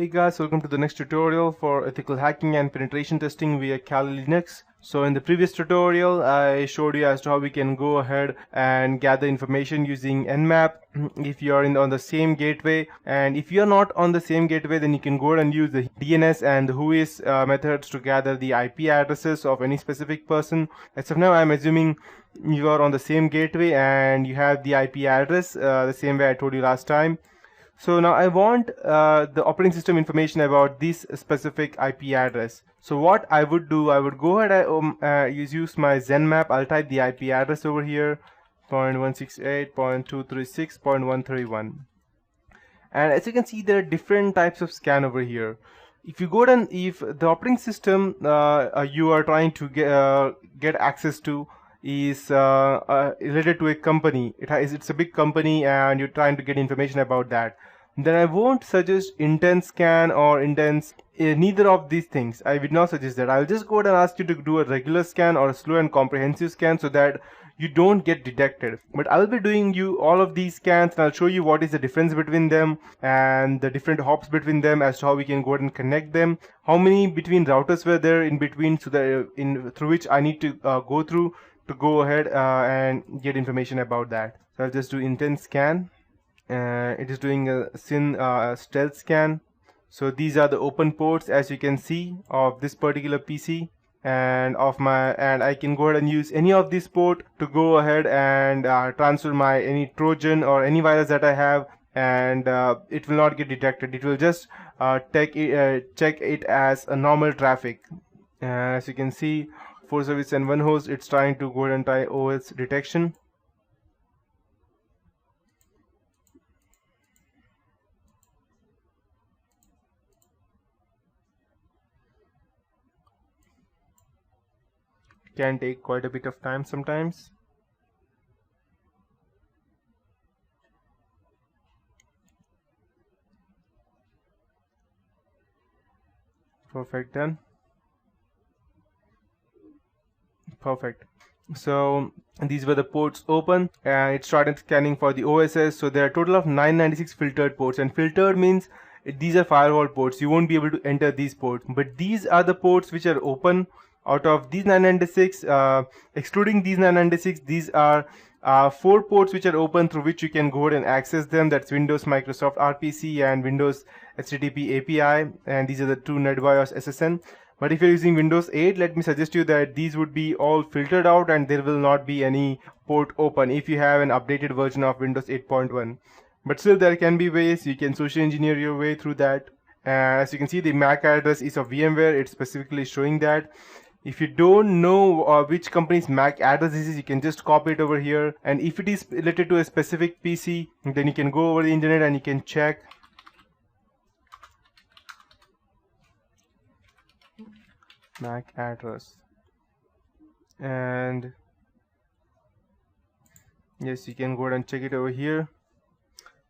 Hey guys, welcome to the next tutorial for ethical hacking and penetration testing via Kali Linux. So in the previous tutorial, I showed you as to how we can go ahead and gather information using Nmap if you are on the same gateway. And if you are not on the same gateway, then you can go ahead and use the DNS and the WHOIS methods to gather the IP addresses of any specific person. As of now, I'm assuming you are on the same gateway and you have the IP address the same way I told you last time. So now I want the operating system information about this specific IP address. So what I would do, I would go ahead and use my Nmap. I'll type the IP address over here, 0.168.236.131. And as you can see, there are different types of scan over here. If you go down, if the operating system you are trying to get access to is related to a company, it's a big company and you're trying to get information about that, then I won't suggest intense scan or intense, neither of these things. I would not suggest that. I'll just go ahead and ask you to do a regular scan or a slow and comprehensive scan so that you don't get detected. But I'll be doing you all of these scans and I'll show you what is the difference between them and the different hops between them as to how we can go ahead and connect them, how many between routers were there in between, so that through which I need to go through to go ahead and get information about that. So I'll just do intense scan. It is doing a stealth scan. So these are the open ports, as you can see, of this particular PC and I can go ahead and use any of this port to go ahead and transfer my any Trojan or any virus that I have, and it will not get detected. It will just check it as a normal traffic. As you can see, 4 service and 1 host, it's trying to go ahead and try OS detection. Can take quite a bit of time sometimes. Perfect, done. Perfect. So these were the ports open and it started scanning for the OSS. So there are a total of 996 filtered ports, and filtered means these are firewall ports. You won't be able to enter these ports, but these are the ports which are open. Out of these 996, excluding these 996, these are 4 ports which are open through which you can go ahead and access them. That's Windows Microsoft RPC and Windows HTTP API, and these are the 2 NetBIOS SSN. But if you're using Windows 8, let me suggest you that these would be all filtered out and there will not be any port open if you have an updated version of Windows 8.1. But still, there can be ways you can social engineer your way through that. As you can see, the MAC address is of VMware. It's specifically showing that. If you don't know which company's MAC address this is, you can just copy it over here. And if it is related to a specific PC, then you can go over the internet and you can check. MAC address, and yes, you can go ahead and check it over here.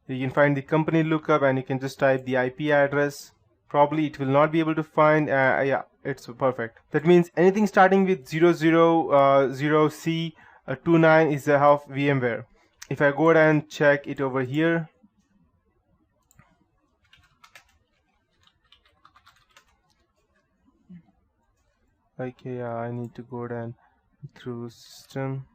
You can find the company lookup and you can just type the IP address. Probably it will not be able to find. Yeah, it's perfect. That means anything starting with 000C29 is the half VMware. If I go ahead and check it over here, okay, I need to go down through system.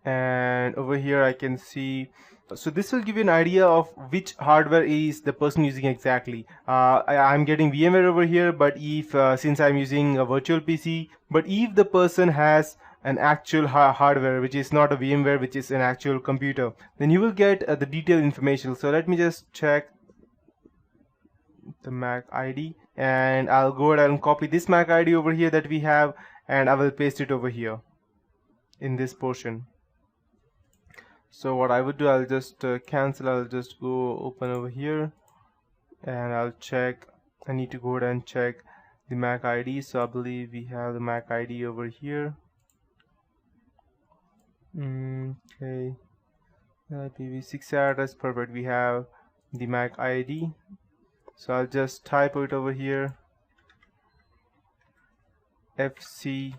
And over here I can see, so this will give you an idea of which hardware is the person using exactly. I'm getting VMware over here, but if since I'm using a virtual PC, but if the person has an actual hardware which is not a VMware, which is an actual computer, then you will get the detailed information. So let me just check the MAC ID and I'll go ahead and copy this MAC ID over here that we have, and I will paste it over here in this portion. So what I would do, I'll just cancel, I'll just go open over here and I'll check. I need to go ahead and check the MAC ID. So I believe we have the MAC ID over here. Okay, IPv6 address, perfect. We have the MAC ID. So I'll just type it over here, FC-AA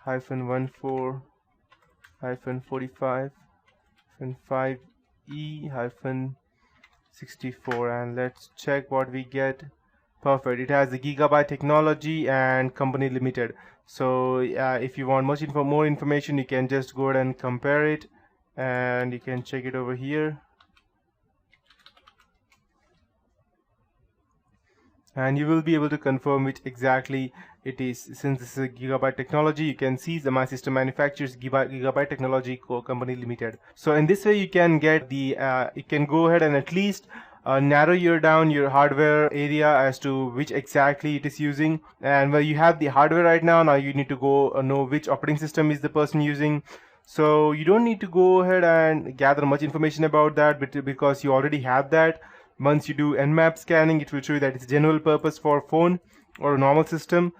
-14 -45 5E 64, and let's check what we get. Perfect, it has the gigabyte technology and company limited. So if you want more information, you can just go ahead and compare it, and you can check it over here. And you will be able to confirm which exactly it is. Since this is a gigabyte technology, you can see the my system manufacturers gigabyte technology company limited. So in this way you can get the you can go ahead and at least narrow down your hardware area as to which exactly it is using. And where you have the hardware right now you need to go know which operating system is the person using. So you don't need to go ahead and gather much information about that, because you already have that. Once you do Nmap scanning, it will show you that it's general purpose for phone or a normal system.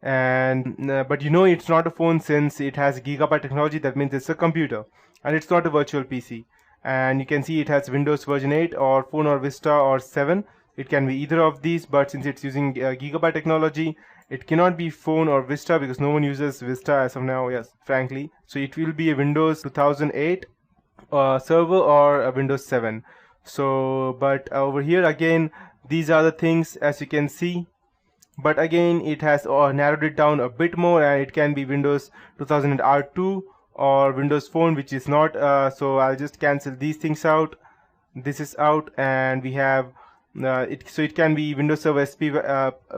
And but you know it's not a phone, since it has gigabyte technology. That means it's a computer, and it's not a virtual PC. And you can see it has Windows version 8 or Phone or Vista or 7. It can be either of these, but since it's using gigabyte technology, it cannot be Phone or Vista, because no one uses Vista as of now, yes, frankly. So it will be a Windows 2008 server or a Windows 7. So but over here again, these are the things as you can see, but again it has narrowed it down a bit more, and it can be Windows 2000 R2 or Windows Phone, which is not. So I'll just cancel these things out. This is out, and we have so it can be Windows Server SP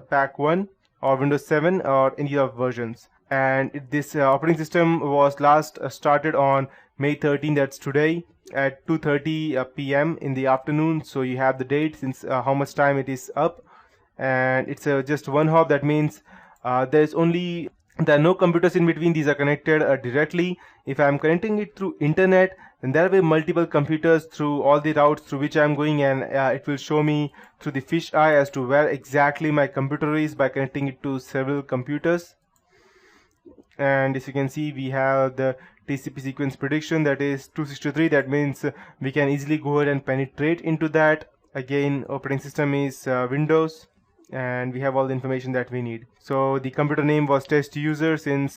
Pack 1 or Windows 7 or any of versions. And this operating system was last started on May 13, that's today, at 2:30 p.m. in the afternoon. So you have the date, since how much time it is up. And it's just one hop. That means there are no computers in between. These are connected directly. If I'm connecting it through internet, then there will be multiple computers through all the routes through which I'm going, and it will show me through the fish eye as to where exactly my computer is by connecting it to several computers. And as you can see, we have the TCP sequence prediction, that is 263. That means we can easily go ahead and penetrate into that. Again, operating system is Windows, and we have all the information that we need. So the computer name was test user, since